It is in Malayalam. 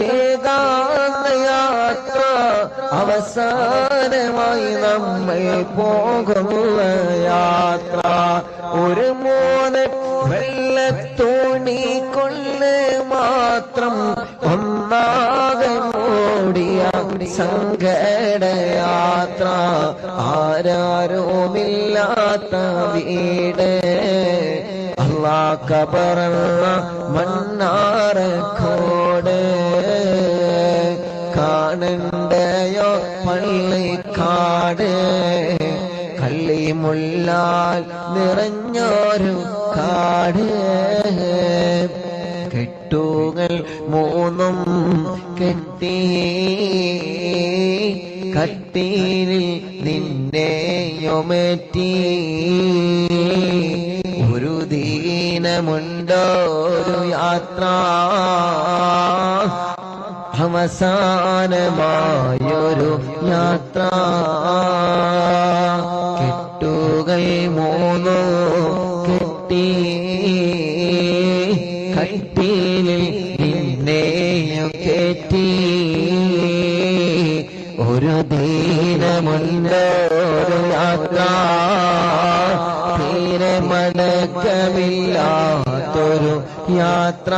ഏകാന്ത യാത്ര അവസാനമായി നമ്മൾ പോകുന്ന യാത്ര ഒരു മൂന്ന് വെള്ളത്തോണി കൊണ്ട് മാത്രം ഒന്നാകെ മൂടിയ സങ്കടയാത്ര ആരാരുമില്ലാത്ത വീട് അല്ലാഹ് ഖബറല്ല മണ്ണാറക്കോട് കാണണ്ടയോ പള്ളിക്കാട് കള്ളിമുള്ളാൽ നിറഞ്ഞൊരു കാട് കെട്ടുകൾ മൂന്നും കെട്ടി കട്ടീലിൽ നിന്നെയുമേറ്റി ഒരു ദീനമുണ്ടൊരു യാത്ര അവസാനമായൊരു യാത്ര കെട്ടുകൾ മൂന്നു കെട്ടി കട്ടീലിൽ നിന്നെയും കയറ്റി ഒരു ദീനമുണ്ടൊരു യാത്ര തീരെ മടക്കമില്ലാത്തൊരു യാത്ര